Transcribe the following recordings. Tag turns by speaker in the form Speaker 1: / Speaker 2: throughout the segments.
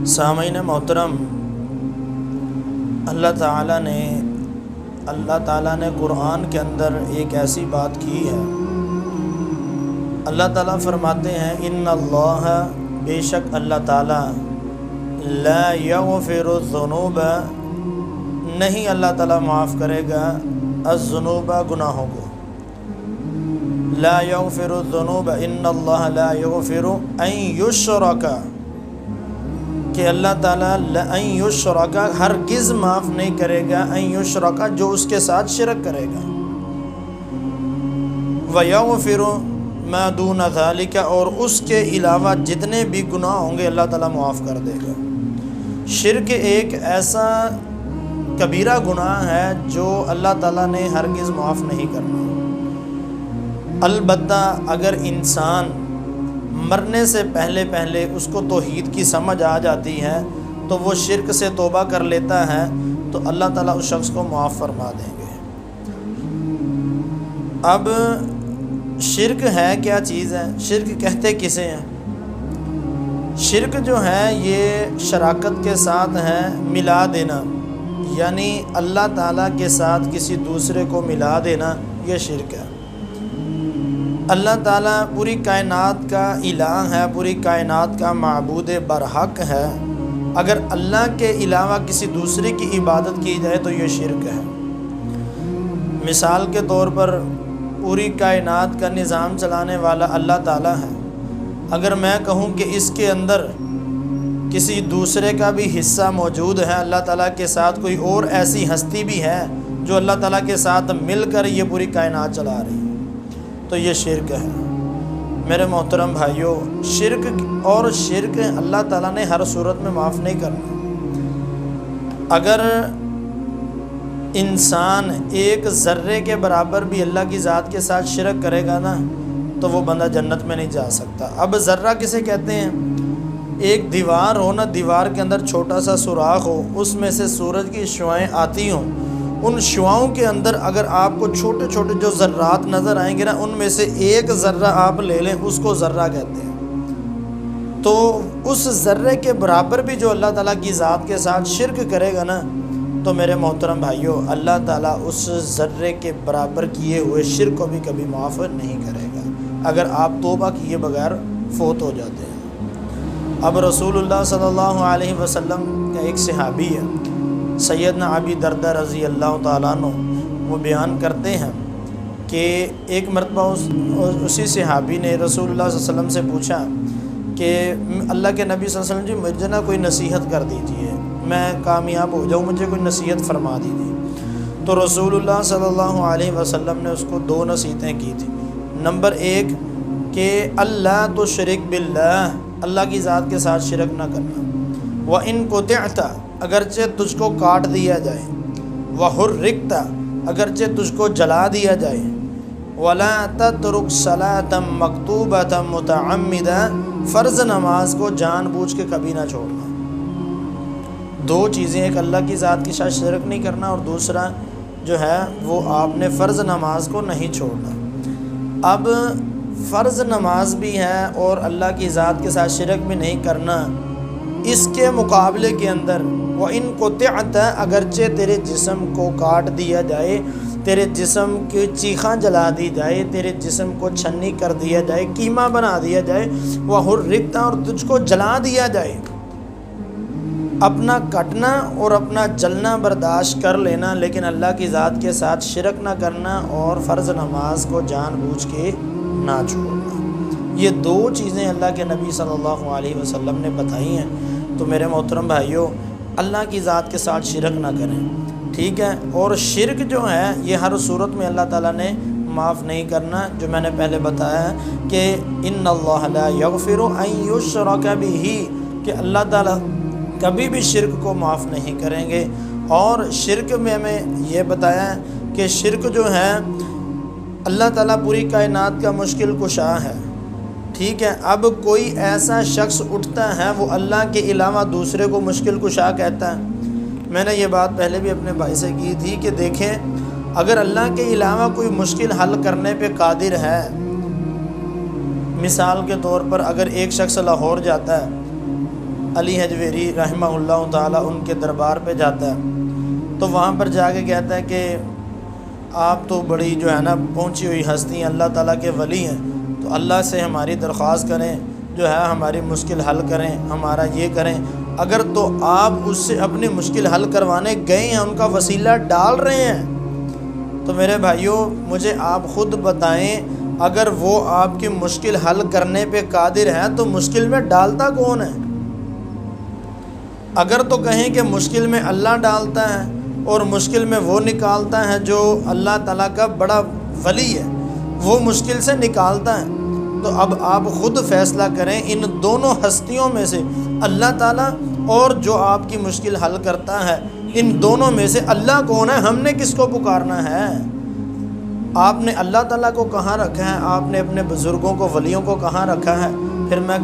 Speaker 1: سامعین محترم، اللہ تعالیٰ نے قرآن کے اندر ایک ایسی بات کی ہے۔ اللہ تعالیٰ فرماتے ہیں ان اللہ، بے شک اللہ تعالیٰ، لا یغفر الذنوب، نہیں اللہ تعالیٰ معاف کرے گا الذنوب، گناہوں کو۔ لا یغفر الذنوب، ان اللہ لا یغفر ان یشرک، کہ اللہ تعالیٰ ان یشرک ہرگز معاف نہیں کرے گا، ان یشرک جو اس کے ساتھ شرک کرے گا، ویغفر ما دون ذالک، اور اس کے علاوہ جتنے بھی گناہ ہوں گے اللہ تعالیٰ معاف کر دے گا۔ شرک ایک ایسا کبیرہ گناہ ہے جو اللہ تعالیٰ نے ہرگز معاف نہیں کرنا۔ البتہ اگر انسان مرنے سے پہلے اس کو توحید کی سمجھ آ جاتی ہے تو وہ شرک سے توبہ کر لیتا ہے تو اللہ تعالیٰ اس شخص کو معاف فرما دیں گے۔ اب شرک ہے کیا چیز ہے؟ شرک کہتے کسے ہیں؟ شرک جو ہے یہ شراکت کے ساتھ ہے، ملا دینا، یعنی اللہ تعالیٰ کے ساتھ کسی دوسرے کو ملا دینا، یہ شرک ہے۔ اللہ تعالیٰ پوری کائنات کا الہ ہے، پوری کائنات کا معبود برحق ہے، اگر اللہ کے علاوہ کسی دوسرے کی عبادت کی جائے تو یہ شرک ہے۔ مثال کے طور پر پوری کائنات کا نظام چلانے والا اللہ تعالیٰ ہے، اگر میں کہوں کہ اس کے اندر کسی دوسرے کا بھی حصہ موجود ہے، اللہ تعالیٰ کے ساتھ کوئی اور ایسی ہستی بھی ہے جو اللہ تعالیٰ کے ساتھ مل کر یہ پوری کائنات چلا رہی ہے، تو یہ شرک ہے۔ میرے محترم بھائیوں، شرک اللہ تعالیٰ نے ہر صورت میں معاف نہیں کرنا۔ اگر انسان ایک ذرے کے برابر بھی اللہ کی ذات کے ساتھ شرک کرے گا نا تو وہ بندہ جنت میں نہیں جا سکتا۔ اب ذرہ کسے کہتے ہیں؟ ایک دیوار ہو نا، دیوار کے اندر چھوٹا سا سوراخ ہو، اس میں سے سورج کی شعاعیں آتی ہوں، ان شعاؤں کے اندر اگر آپ کو چھوٹے چھوٹے جو ذرات نظر آئیں گے نا، ان میں سے ایک ذرہ آپ لے لیں، اس کو ذرہ کہتے ہیں۔ تو اس ذرے کے برابر بھی جو اللہ تعالیٰ کی ذات کے ساتھ شرک کرے گا نا تو میرے محترم بھائیوں، اللہ تعالیٰ اس ذرے کے برابر کیے ہوئے شرک کو بھی کبھی معاف نہیں کرے گا اگر آپ توبہ کیے بغیر فوت ہو جاتے ہیں۔ اب رسول اللہ صلی اللہ علیہ وسلم کا ایک صحابی ہے، سیدنا ابی دردہ رضی اللہ تعالیٰ عنہ، وہ بیان کرتے ہیں کہ ایک مرتبہ اسی صحابی نے رسول اللہ صلی اللہ علیہ وسلم سے پوچھا کہ اللہ کے نبی صلی اللہ علیہ وسلم جی مجھے نا کوئی نصیحت کر دیجیے، میں کامیاب ہو جاؤں، مجھے کوئی نصیحت فرما دیجیے۔ تو رسول اللہ صلی اللہ علیہ وسلم نے اس کو دو نصیحتیں کی تھیں۔ نمبر ایک کہ اللہ تشرک باللہ، اللہ کی ذات کے ساتھ شرک نہ کرنا، وَإِن قُطِعْتَ، اگرچہ تجھ کو کاٹ دیا جائے، وَحُرِّقْتَ، اگرچہ تجھ کو جلا دیا جائے، وَلَا تَتْرُكْ صَلَاةً مَكْتُوبَةً مُتَعَمِّدًا، فرض نماز کو جان بوجھ کے کبھی نہ چھوڑنا۔ دو چیزیں، ایک اللہ کی ذات کے ساتھ شرک نہیں کرنا اور دوسرا جو ہے وہ آپ نے فرض نماز کو نہیں چھوڑنا۔ اب فرض نماز بھی ہے اور اللہ کی ذات کے ساتھ شرک بھی نہیں کرنا، اس کے مقابلے کے اندر وَإِن قُطِعْتَ، اگرچہ تیرے جسم کو کاٹ دیا جائے، تیرے جسم کی چیخاں جلا دی جائے، تیرے جسم کو چھنی کر دیا جائے، کیما بنا دیا جائے، وَحُرِّقْتَ، اور تجھ کو جلا دیا جائے، اپنا کٹنا اور اپنا جلنا برداشت کر لینا، لیکن اللہ کی ذات کے ساتھ شرک نہ کرنا اور فرض نماز کو جان بوجھ کے نہ چھوڑنا۔ یہ دو چیزیں اللہ کے نبی صلی اللہ علیہ وسلم نے بتائی ہیں۔ تو میرے محترم بھائیوں، اللہ کی ذات کے ساتھ شرک نہ کریں، ٹھیک ہے؟ اور شرک جو ہے یہ ہر صورت میں اللہ تعالیٰ نے معاف نہیں کرنا، جو میں نے پہلے بتایا ہے کہ ان اللہ لا یغفر ان یشرک بہ، کہ اللہ تعالیٰ کبھی بھی شرک کو معاف نہیں کریں گے۔ اور شرک میں ہمیں یہ بتایا ہے کہ شرک جو ہے اللہ تعالیٰ پوری کائنات کا مشکل کشا ہے، ٹھیک ہے؟ اب کوئی ایسا شخص اٹھتا ہے وہ اللہ کے علاوہ دوسرے کو مشکل کشا کہتا ہے۔ میں نے یہ بات پہلے بھی اپنے بھائی سے کی تھی کہ دیکھیں، اگر اللہ کے علاوہ کوئی مشکل حل کرنے پہ قادر ہے، مثال کے طور پر اگر ایک شخص لاہور جاتا ہے، علی حجویری رحمہ اللہ تعالیٰ ان کے دربار پہ جاتا ہے تو وہاں پر جا کے کہتا ہے کہ آپ تو بڑی جو ہے نا پہنچی ہوئی ہستی ہیں، اللہ تعالیٰ کے ولی ہیں، تو اللہ سے ہماری درخواست کریں، جو ہے ہماری مشکل حل کریں، ہمارا یہ کریں۔ اگر تو آپ اس سے اپنی مشکل حل کروانے گئے ہیں، ان کا وسیلہ ڈال رہے ہیں، تو میرے بھائیوں مجھے آپ خود بتائیں، اگر وہ آپ کی مشکل حل کرنے پہ قادر ہیں تو مشکل میں ڈالتا کون ہے؟ اگر تو کہیں کہ مشکل میں اللہ ڈالتا ہے اور مشکل میں وہ نکالتا ہے جو اللہ تعالیٰ کا بڑا ولی ہے، وہ مشکل سے نکالتا ہے، تو اب آپ خود فیصلہ کریں ان دونوں ہستیوں میں سے اللہ تعالیٰ اور جو آپ کی مشکل حل کرتا ہے، ان دونوں میں سے اللہ کون ہے؟ ہم نے کس کو پکارنا ہے؟ آپ نے اللہ تعالیٰ کو کہاں رکھا ہے؟ آپ نے اپنے بزرگوں کو، ولیوں کو کہاں رکھا ہے؟ پھر میں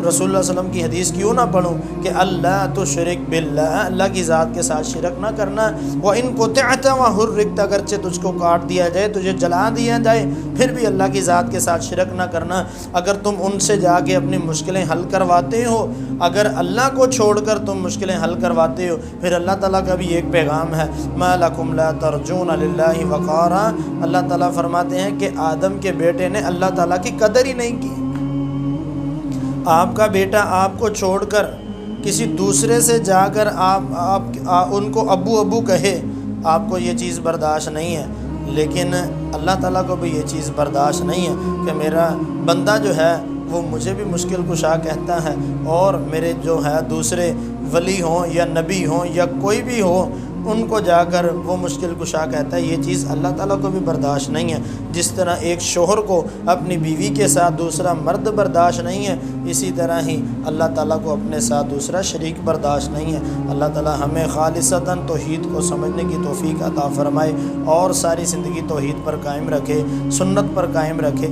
Speaker 1: رسول اللہ صلی اللہ علیہ وسلم کی حدیث کیوں نہ پڑھوں کہ اللہ تو شرک باللہ، اللہ کی ذات کے ساتھ شرک نہ کرنا۔ وَإِن قُطِعْتَ وَحُرِّقْتَ، اگرچہ تجھ کو کاٹ دیا جائے، تجھے جلا دیا جائے، پھر بھی اللہ کی ذات کے ساتھ شرک نہ کرنا۔ اگر تم ان سے جا کے اپنی مشکلیں حل کرواتے ہو، اگر اللہ کو چھوڑ کر تم مشکلیں حل کرواتے ہو، پھر اللہ تعالیٰ کا بھی ایک پیغام ہے، مَا لَكُمْ لَا تَرْجُونَ لِلَّهِ وَقَارًا۔ اللہ تعالیٰ فرماتے ہیں کہ آدم کے بیٹے نے اللہ تعالیٰ کی قدر ہی نہیں کی۔ آپ کا بیٹا آپ کو چھوڑ کر کسی دوسرے سے جا کر آپ ان کو ابو ابو کہے، آپ کو یہ چیز برداشت نہیں ہے، لیکن اللہ تعالیٰ کو بھی یہ چیز برداشت نہیں ہے کہ میرا بندہ جو ہے وہ مجھے بھی مشکل کشا کہتا ہے، اور میرے جو ہے دوسرے ولی ہوں یا نبی ہوں یا کوئی بھی ہو، ان کو جا کر وہ مشکل کشا کہتا ہے، یہ چیز اللہ تعالیٰ کو بھی برداشت نہیں ہے۔ جس طرح ایک شوہر کو اپنی بیوی کے ساتھ دوسرا مرد برداشت نہیں ہے، اسی طرح ہی اللہ تعالیٰ کو اپنے ساتھ دوسرا شریک برداشت نہیں ہے۔ اللہ تعالیٰ ہمیں خالصتاً توحید کو سمجھنے کی توفیق عطا فرمائے اور ساری زندگی توحید پر قائم رکھے، سنت پر قائم رکھے۔